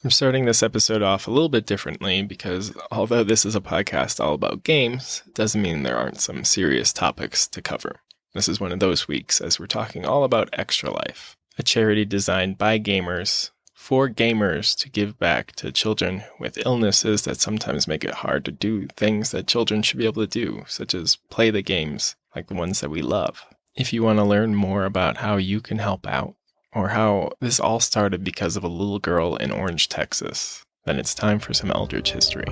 I'm starting this episode off a little bit differently because although this is a podcast all about games, it doesn't mean there aren't some serious topics to cover. This is one of those weeks as we're talking all about Extra Life, a charity designed by gamers for gamers to give back to children with illnesses that sometimes make it hard to do things that children should be able to do, such as play the games like the ones that we love. If you want to learn more about how you can help out, or how this all started because of a little girl in Orange, Texas, then it's time for some Eldritch history.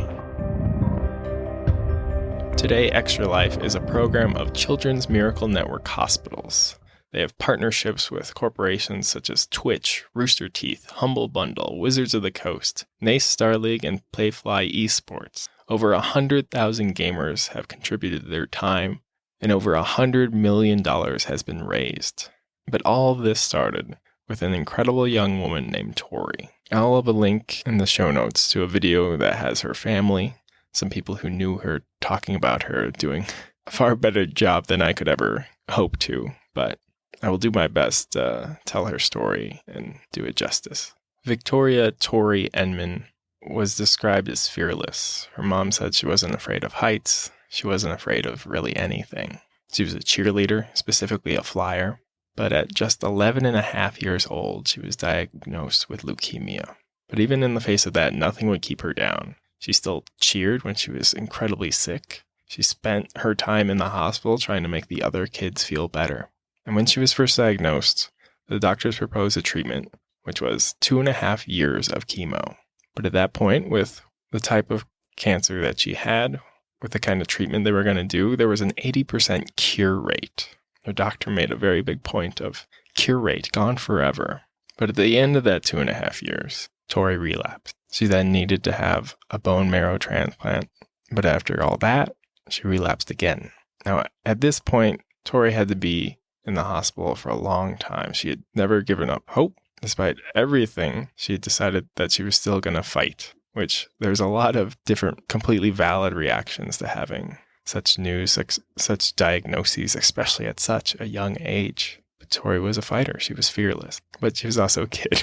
Today, Extra Life is a program of Children's Miracle Network hospitals. They have partnerships with corporations such as Twitch, Rooster Teeth, Humble Bundle, Wizards of the Coast, Nace Star League, and Playfly Esports. Over 100,000 gamers have contributed their time, and over $100 million has been raised. But all of this started with an incredible young woman named Tori. I'll have a link in the show notes to a video that has her family, some people who knew her talking about her doing a far better job than I could ever hope to, but I will do my best to tell her story and do it justice. Victoria Tori Enman was described as fearless. Her mom said she wasn't afraid of heights. She wasn't afraid of really anything. She was a cheerleader, specifically a flyer. But at just 11 and a half years old, she was diagnosed with leukemia. But even in the face of that, nothing would keep her down. She still cheered when she was incredibly sick. She spent her time in the hospital trying to make the other kids feel better. And when she was first diagnosed, the doctors proposed a treatment, which was 2.5 years of chemo. But at that point, with the type of cancer that she had, with the kind of treatment they were going to do, there was an 80% cure rate. The doctor made a very big point of cure rate, gone forever. But at the end of that 2.5 years, Tori relapsed. She then needed to have a bone marrow transplant. But after all that, she relapsed again. Now, at this point, Tori had to be in the hospital for a long time. She had never given up hope. Despite everything, she had decided that she was still going to fight, which there's a lot of different, completely valid reactions to having such news, such diagnoses, especially at such a young age. But Tori was a fighter. She was fearless. But she was also a kid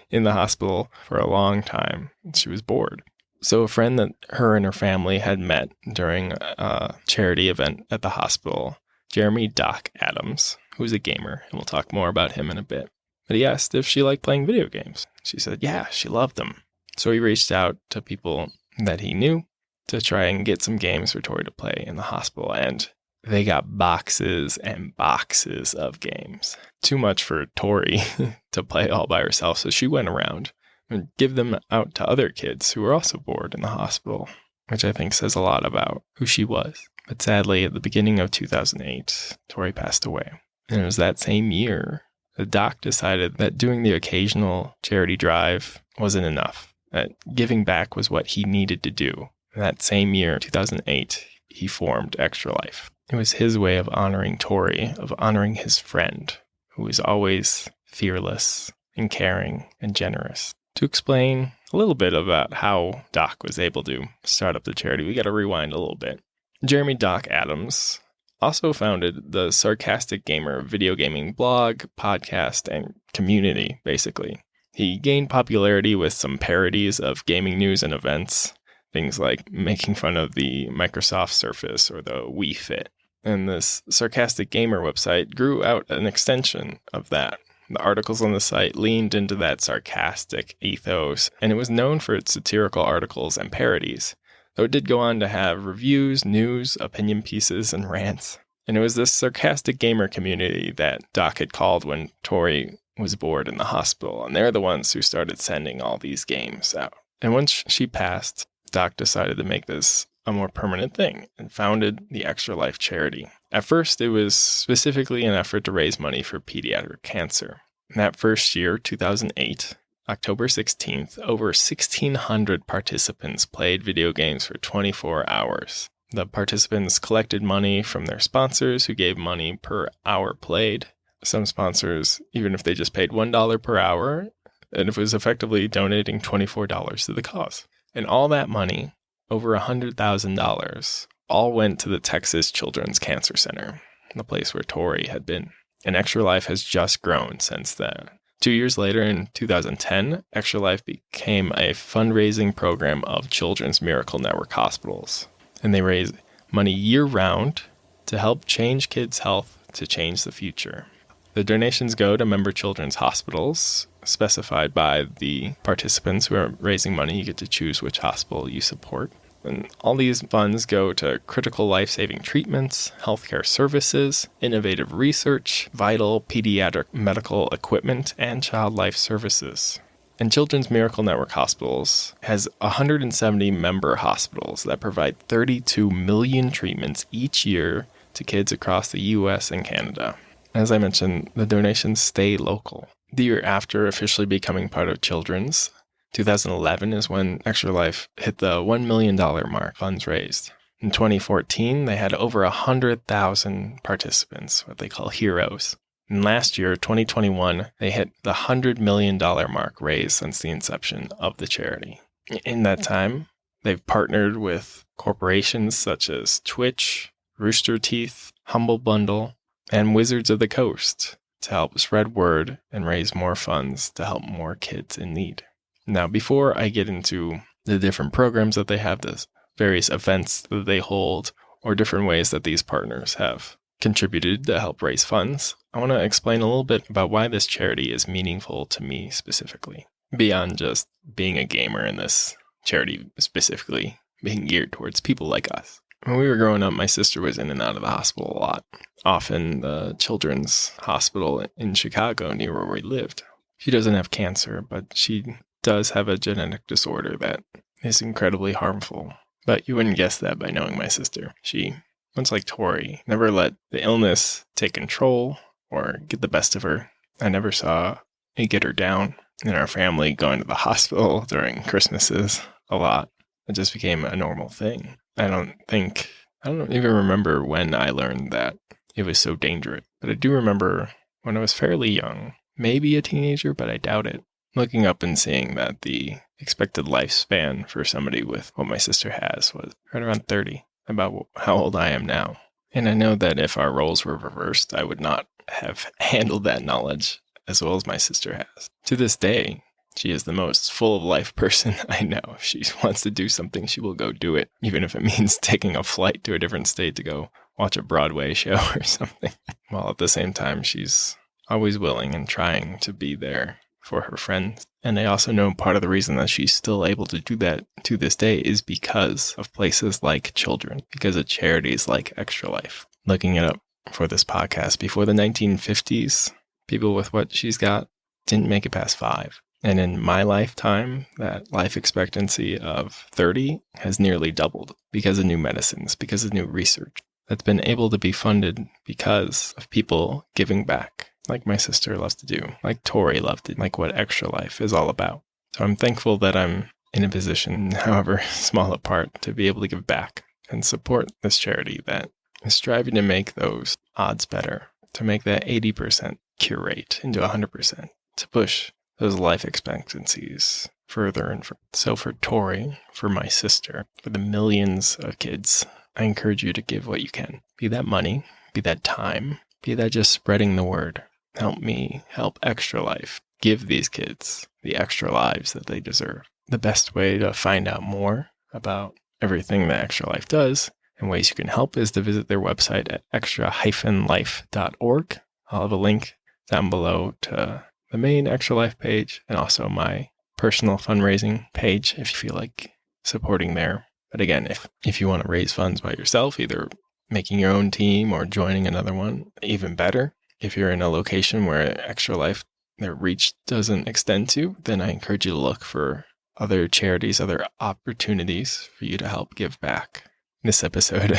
in the hospital for a long time. She was bored. So a friend that her and her family had met during a charity event at the hospital, Jeremy Doc Adams, who was a gamer, and we'll talk more about him in a bit. But he asked if she liked playing video games. She said, yeah, she loved them. So he reached out to people that he knew to try and get some games for Tori to play in the hospital, and they got boxes and boxes of games. Too much for Tori to play all by herself, so she went around and give them out to other kids who were also bored in the hospital, which I think says a lot about who she was. But sadly, at the beginning of 2008, Tori passed away. And it was that same year, the doc decided that doing the occasional charity drive wasn't enough, that giving back was what he needed to do. That same year, 2008, he formed Extra Life. It was his way of honoring Tori, of honoring his friend, who was always fearless and caring and generous. To explain a little bit about how Doc was able to start up the charity, we got to rewind a little bit. Jeremy Doc Adams also founded the Sarcastic Gamer video gaming blog, podcast, and community, basically. He gained popularity with some parodies of gaming news and events, things like making fun of the Microsoft Surface or the Wii Fit. And this Sarcastic Gamer website grew out an extension of that. The articles on the site leaned into that sarcastic ethos, and it was known for its satirical articles and parodies, though it did go on to have reviews, news, opinion pieces, and rants. And it was this Sarcastic Gamer community that Doc had called when Tori was bored in the hospital, and they're the ones who started sending all these games out. And once she passed, Doc decided to make this a more permanent thing and founded the Extra Life charity. At first, it was specifically an effort to raise money for pediatric cancer. In that first year, 2008, October 16th, over 1,600 participants played video games for 24 hours. The participants collected money from their sponsors, who gave money per hour played. Some sponsors, even if they just paid $1 per hour, and it was effectively donating $24 to the cause. And all that money, over $100,000, all went to the Texas Children's Cancer Center, the place where Tori had been. And Extra Life has just grown since then. 2 years later, in 2010, Extra Life became a fundraising program of Children's Miracle Network hospitals. And they raise money year-round to help change kids' health to change the future. The donations go to member children's hospitals, specified by the participants who are raising money. You get to choose which hospital you support. And all these funds go to critical life-saving treatments, healthcare services, innovative research, vital pediatric medical equipment, and child life services. And Children's Miracle Network Hospitals has 170 member hospitals that provide 32 million treatments each year to kids across the U.S. and Canada. As I mentioned, the donations stay local. The year after officially becoming part of Children's, 2011 is when Extra Life hit the $1 million mark funds raised. In 2014, they had over 100,000 participants, what they call heroes. And last year, 2021, they hit the $100 million mark raised since the inception of the charity. In that time, they've partnered with corporations such as Twitch, Rooster Teeth, Humble Bundle, and Wizards of the Coast to help spread word and raise more funds to help more kids in need. Now, before I get into the different programs that they have, the various events that they hold, or different ways that these partners have contributed to help raise funds, I want to explain a little bit about why this charity is meaningful to me specifically, beyond just being a gamer in this charity specifically being geared towards people like us. When we were growing up, my sister was in and out of the hospital a lot, often the Children's Hospital in Chicago near where we lived. She doesn't have cancer, but she does have a genetic disorder that is incredibly harmful. But you wouldn't guess that by knowing my sister. She, much like Tori, never let the illness take control or get the best of her. I never saw it get her down. In our family, going to the hospital during Christmases a lot, it just became a normal thing. I don't even remember when I learned that it was so dangerous. But I do remember when I was fairly young, maybe a teenager, but I doubt it, looking up and seeing that the expected lifespan for somebody with what my sister has was right around 30, about how old I am now. And I know that if our roles were reversed, I would not have handled that knowledge as well as my sister has. To this day, she is the most full of life person I know. If she wants to do something, she will go do it, even if it means taking a flight to a different state to go watch a Broadway show or something. While at the same time, she's always willing and trying to be there for her friends. And I also know part of the reason that she's still able to do that to this day is because of places like Children, because of charities like Extra Life. Looking it up for this podcast, before the 1950s, people with what she's got didn't make it past 5. And in my lifetime, that life expectancy of 30 has nearly doubled because of new medicines, because of new research that's been able to be funded because of people giving back, like my sister loves to do, like Tori loved to, like what Extra Life is all about. So I'm thankful that I'm in a position, however small a part, to be able to give back and support this charity that is striving to make those odds better, to make that 80% cure rate into 100%, to push those life expectancies further and further. So for Tori, for my sister, for the millions of kids, I encourage you to give what you can. Be that money, be that time, be that just spreading the word. Help me help Extra Life give these kids the extra lives that they deserve. The best way to find out more about everything that Extra Life does and ways you can help is to visit their website at extra-life.org. I'll have a link down below to the main Extra Life page and also my personal fundraising page if you feel like supporting there. But again, if you want to raise funds by yourself, either making your own team or joining another one, even better. If you're in a location where Extra Life, their reach doesn't extend to, then I encourage you to look for other charities, other opportunities for you to help give back. This episode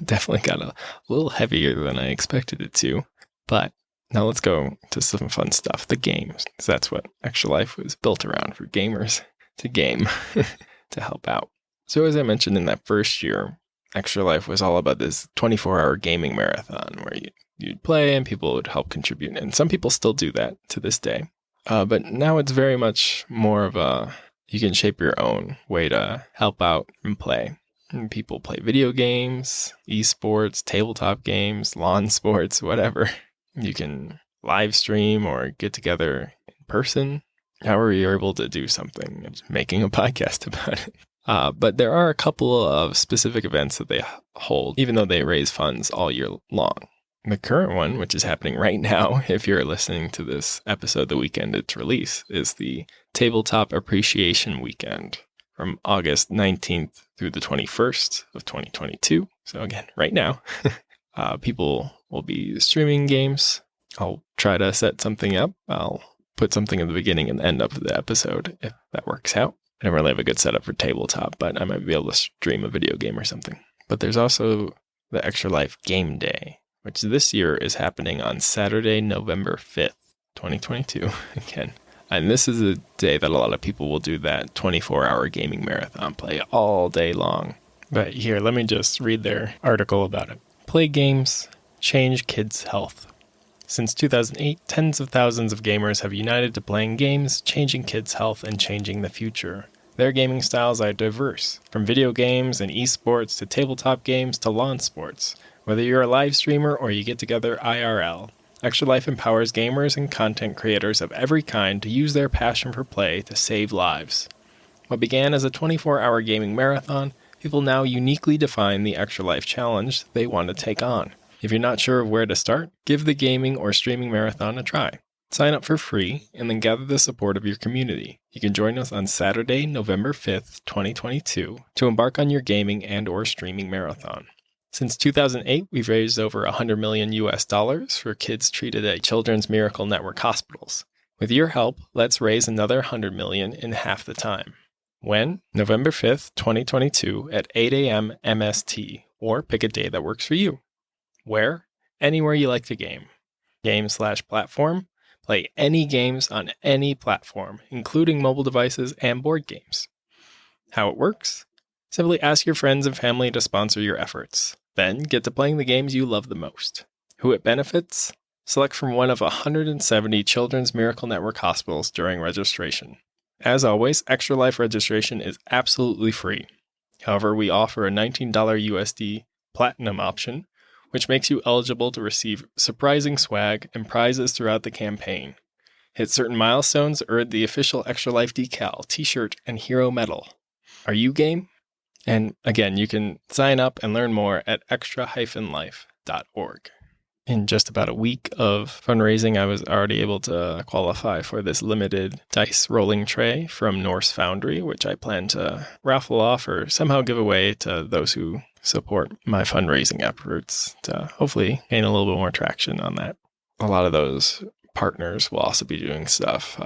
definitely got a little heavier than I expected it to, but now let's go to some fun stuff, the games. Because that's what Extra Life was built around, for gamers to game, to help out. So as I mentioned in that first year, Extra Life was all about this 24-hour gaming marathon where you'd play and people would help contribute. And some people still do that to this day. But now it's very much more of a, you can shape your own way to help out and play. And people play video games, esports, tabletop games, lawn sports, whatever. You can live stream or get together in person. However, you're able to do something, making a podcast about it. But there are a couple of specific events that they hold, even though they raise funds all year long. The current one, which is happening right now, if you're listening to this episode the weekend it's released, is the Tabletop Appreciation Weekend from August 19th through the 21st of 2022. So again, right now, people will be streaming games. I'll try to set something up. I'll put something in the beginning and end of the episode if that works out. I don't really have a good setup for tabletop, but I might be able to stream a video game or something. But there's also the Extra Life Game Day, which this year is happening on Saturday, November 5th, 2022, again. And this is a day that a lot of people will do that 24-hour gaming marathon, play all day long. But here, let me just read their article about it. Play games, change kids' health. Since 2008, tens of thousands of gamers have united to playing games, changing kids' health, and changing the future. Their gaming styles are diverse, from video games and esports to tabletop games to lawn sports. Whether you're a live streamer or you get together IRL, Extra Life empowers gamers and content creators of every kind to use their passion for play to save lives. What began as a 24-hour gaming marathon, people now uniquely define the Extra Life challenge they want to take on. If you're not sure of where to start, give the gaming or streaming marathon a try. Sign up for free and then gather the support of your community. You can join us on Saturday, November 5th, 2022 to embark on your gaming and or streaming marathon. Since 2008, we've raised over $100 million for kids treated at Children's Miracle Network hospitals. With your help, let's raise another $100 million in half the time. When? November 5th, 2022 at 8 a.m. MST, or pick a day that works for you. Where? Anywhere you like to game. Game/platform. Play any games on any platform, including mobile devices and board games. How it works? Simply ask your friends and family to sponsor your efforts. Then get to playing the games you love the most. Who it benefits? Select from one of 170 Children's Miracle Network hospitals during registration. As always, Extra Life registration is absolutely free. However, we offer a $19 USD Platinum option, which makes you eligible to receive surprising swag and prizes throughout the campaign. Hit certain milestones, earn the official Extra Life decal, t-shirt, and hero medal. Are you game? And again, you can sign up and learn more at extra-life.org. In just about a week of fundraising, I was already able to qualify for this limited dice rolling tray from Norse Foundry, which I plan to raffle off or somehow give away to those who support my fundraising efforts to hopefully gain a little bit more traction on that. A lot of those partners will also be doing stuff.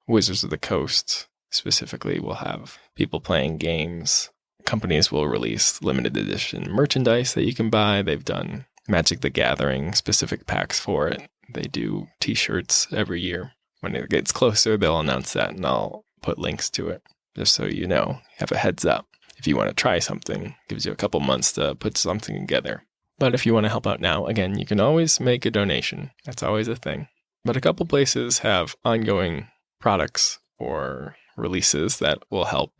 Wizards of the Coast specifically will have people playing games. Companies will release limited edition merchandise that you can buy. They've done Magic the Gathering specific packs for it. They do t-shirts every year. When it gets closer, they'll announce that and I'll put links to it just so you know, have a heads up. If you want to try something, gives you a couple months to put something together. But if you want to help out now, again, you can always make a donation. That's always a thing. But a couple places have ongoing products or releases that will help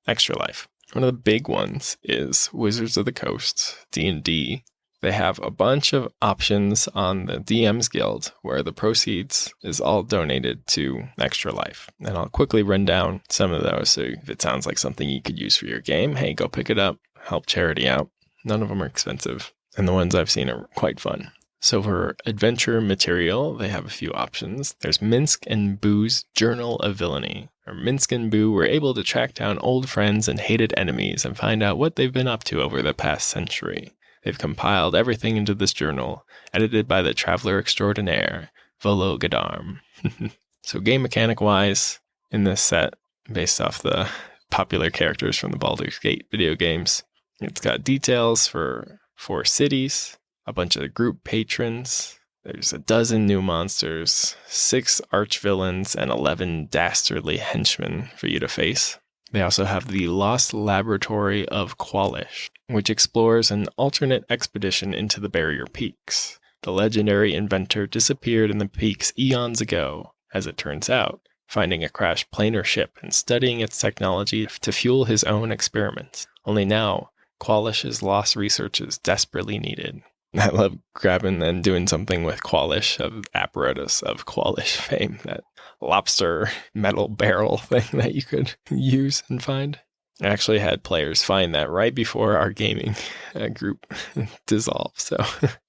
Extra Life. One of the big ones is Wizards of the Coast, D&D. They have a bunch of options on the DM's Guild where the proceeds is all donated to Extra Life. And I'll quickly run down some of those. So if it sounds like something you could use for your game, hey, go pick it up, help charity out. None of them are expensive. And the ones I've seen are quite fun. So for adventure material, they have a few options. There's Minsc and Boo's Journal of Villainy. Or Minsc and Boo were able to track down old friends and hated enemies and find out what they've been up to over the past century. They've compiled everything into this journal, edited by the traveler extraordinaire, Volo Gadarm. So game mechanic-wise, in this set, based off the popular characters from the Baldur's Gate video games, it's got details for 4 cities, a bunch of group patrons, there's a dozen new monsters, 6 arch-villains, and 11 dastardly henchmen for you to face. They also have the Lost Laboratory of Qualish, which explores an alternate expedition into the Barrier Peaks. The legendary inventor disappeared in the peaks eons ago, as it turns out, finding a crashed planar ship and studying its technology to fuel his own experiments. Only now, Qualish's lost research is desperately needed. I love grabbing and doing something with Qualish, of apparatus of Qualish fame, that lobster metal barrel thing that you could use and find. I actually had players find that right before our gaming group dissolved. So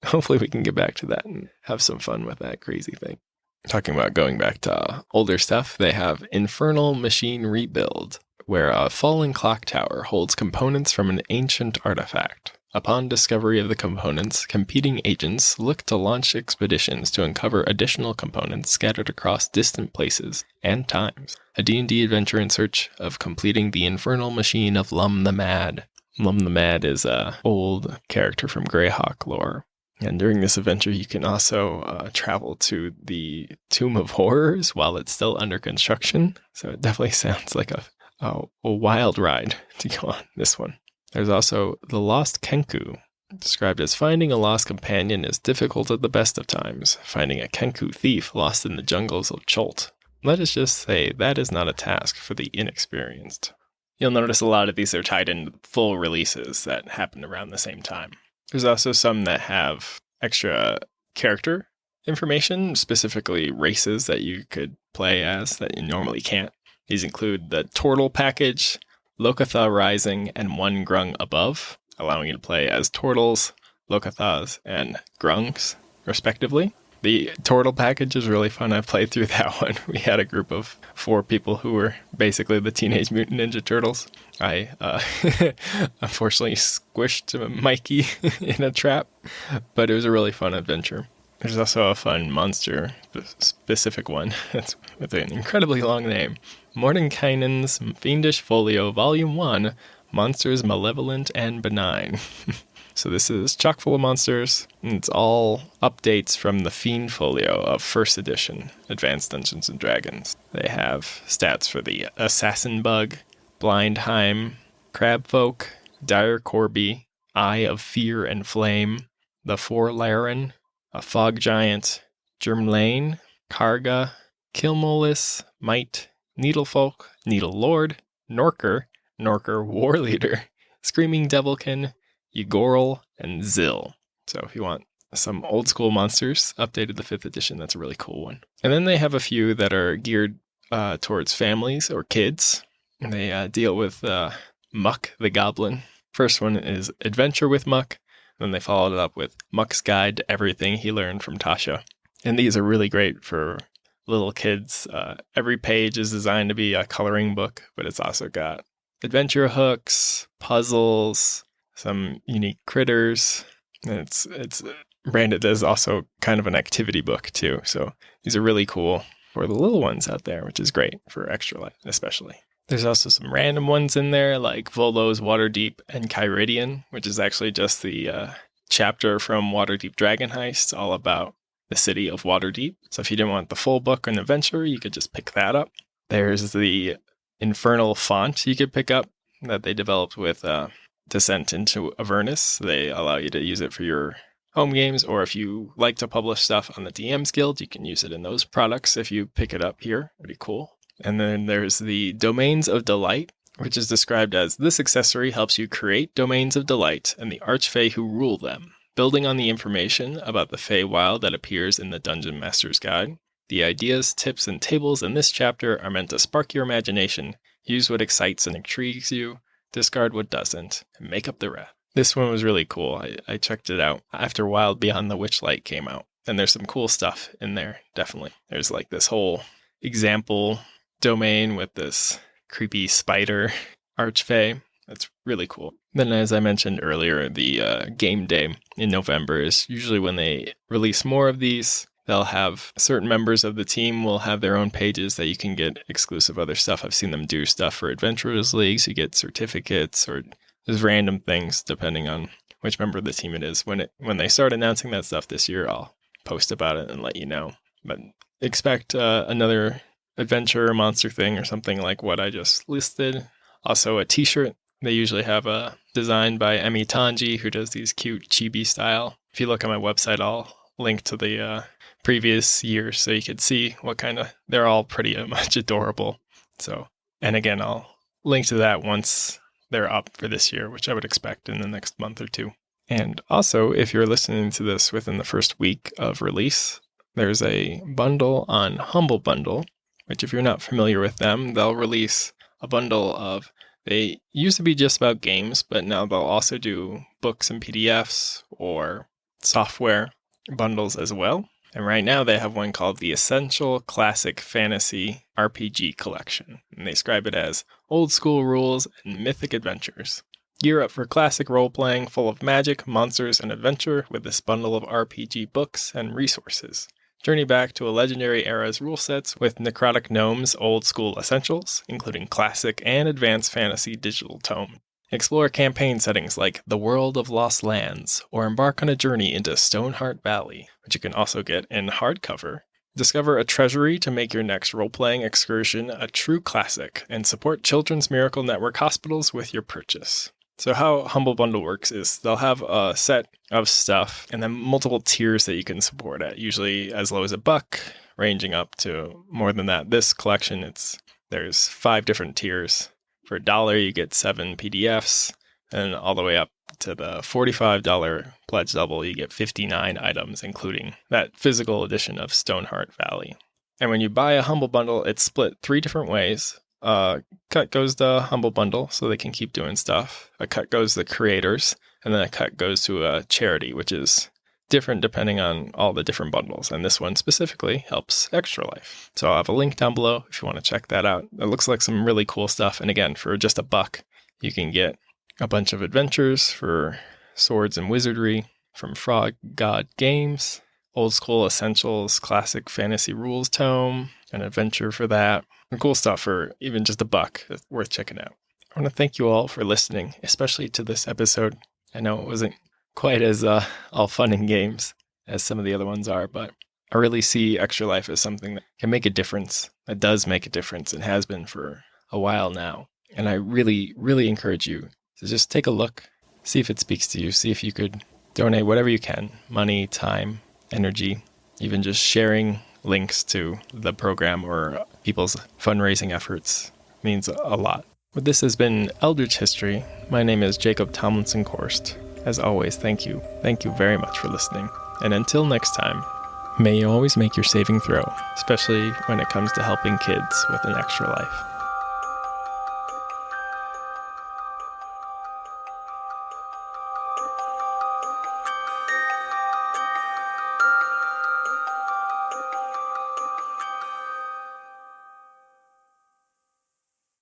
hopefully we can get back to that and have some fun with that crazy thing. Talking about going back to older stuff, they have Infernal Machine Rebuild, where a fallen clock tower holds components from an ancient artifact. Upon discovery of the components, competing agents look to launch expeditions to uncover additional components scattered across distant places and times. A D&D adventure in search of completing the infernal machine of Lum the Mad. Lum the Mad is an old character from Greyhawk lore. And during this adventure, you can also travel to the Tomb of Horrors while it's still under construction. So it definitely sounds like a wild ride to go on this one. There's also the Lost Kenku, described as finding a lost companion is difficult at the best of times. Finding a Kenku thief lost in the jungles of Cholt. Let us just say that is not a task for the inexperienced. You'll notice a lot of these are tied in full releases that happened around the same time. There's also some that have extra character information, specifically races that you could play as that you normally can't. These include the Tortle package, Lokatha Rising, and One Grung Above, allowing you to play as Tortles, Lokathas, and Grungs, respectively. The Tortle package is really fun. I played through that one. We had a group of 4 people who were basically the Teenage Mutant Ninja Turtles. I unfortunately squished Mikey in a trap, but it was a really fun adventure. There's also a fun monster-specific one that's with an incredibly long name. Mordenkainen's Fiendish Folio, Volume 1, Monsters Malevolent and Benign. So this is chock full of monsters, and it's all updates from the Fiend Folio of 1st edition, Advanced Dungeons & Dragons. They have stats for the Assassin Bug, Blindheim, Crabfolk, Dire Corby, Eye of Fear and Flame, the Forlaren, a Fog Giant, Germlane, Karga, Kilmolis, Might, Needlefolk, Needle Lord, Norker, War Leader, Screaming Devilkin, Yugorl, and Zill. So if you want some old school monsters, updated the 5th edition, that's a really cool one. And then they have a few that are geared towards families or kids. They deal with Muck the Goblin. First one is Adventure with Muck. Then they followed it up with Muck's Guide to Everything He Learned from Tasha. And these are really great for little kids. Every page is designed to be a coloring book, but it's also got adventure hooks, puzzles, some unique critters. And it's branded as also kind of an activity book too. So these are really cool for the little ones out there, which is great for Extra Life especially. There's also some random ones in there like Volo's Waterdeep and Kyridian, which is actually just the chapter from Waterdeep Dragon Heist, all about the city of Waterdeep. So if you didn't want the full book and adventure, you could just pick that up. There's the Infernal font you could pick up that they developed with Descent into Avernus. They allow you to use it for your home games, or if you like to publish stuff on the DM's Guild, you can use it in those products if you pick it up here. Pretty cool. And then there's the Domains of Delight, which is described as this accessory helps you create domains of delight and the archfey who rule them. Building on the information about the Feywild that appears in the Dungeon Master's Guide, the ideas, tips, and tables in this chapter are meant to spark your imagination, use what excites and intrigues you, discard what doesn't, and make up the rest. This one was really cool. I checked it out after Wild Beyond the Witchlight came out, and there's some cool stuff in there, definitely. There's like this whole example domain with this creepy spider archfey. That's really cool. Then, as I mentioned earlier, the game day in November is usually when they release more of these. They'll have certain members of the team will have their own pages that you can get exclusive other stuff. I've seen them do stuff for Adventurers Leagues. You get certificates or just random things depending on which member of the team it is. When they start announcing that stuff this year, I'll post about it and let you know. But expect another adventure or monster thing or something like what I just listed. Also a t-shirt. They usually have a design by Emi Tanji, who does these cute chibi style. If you look on my website, I'll link to the previous years so you could see what kind of, they're all pretty much adorable. So, and again, I'll link to that once they're up for this year, which I would expect in the next month or two. And also, if you're listening to this within the first week of release, there's a bundle on Humble Bundle, which if you're not familiar with them, they'll release a bundle of, they used to be just about games, but now they'll also do books and PDFs or software bundles as well. And right now they have one called the Essential Classic Fantasy RPG Collection. And they describe it as old school rules and mythic adventures. Gear up for classic role-playing full of magic, monsters, and adventure with this bundle of RPG books and resources. Journey back to a legendary era's rule sets with Necrotic Gnome's old school essentials, including classic and advanced fantasy digital tome. Explore campaign settings like the World of Lost Lands, or embark on a journey into Stoneheart Valley, which you can also get in hardcover. Discover a treasury to make your next role-playing excursion a true classic, and support Children's Miracle Network hospitals with your purchase. So how Humble Bundle works is they'll have a set of stuff and then multiple tiers that you can support at, usually as low as $1, ranging up to more than that. This collection, there's 5 different tiers. For $1, you get 7 PDFs, and all the way up to the $45 pledge double, you get 59 items, including that physical edition of Stoneheart Valley. And when you buy a Humble Bundle, it's split 3 different ways. Cut goes to Humble Bundle, so they can keep doing stuff. A cut goes to the creators, and then a cut goes to a charity, which is different depending on all the different bundles. And this one specifically helps Extra Life. So I'll have a link down below if you want to check that out. It looks like some really cool stuff. And again, for just $1, you can get a bunch of adventures for swords and wizardry from Frog God Games, old school essentials, classic fantasy rules tome, an adventure for that. And cool stuff for even just $1. It's worth checking out. I want to thank you all for listening, especially to this episode. I know it wasn't quite as all fun and games as some of the other ones are, but I really see Extra Life as something that can make a difference, that does make a difference, and has been for a while now. And I really, really encourage you to just take a look, see if it speaks to you, see if you could donate whatever you can, money, time, energy, even just sharing links to the program or people's fundraising efforts means a lot. But this has been Eldritch History. My name is Jacob Tomlinson Korst. As always, thank you. Thank you very much for listening. And until next time, may you always make your saving throw, especially when it comes to helping kids with an extra life.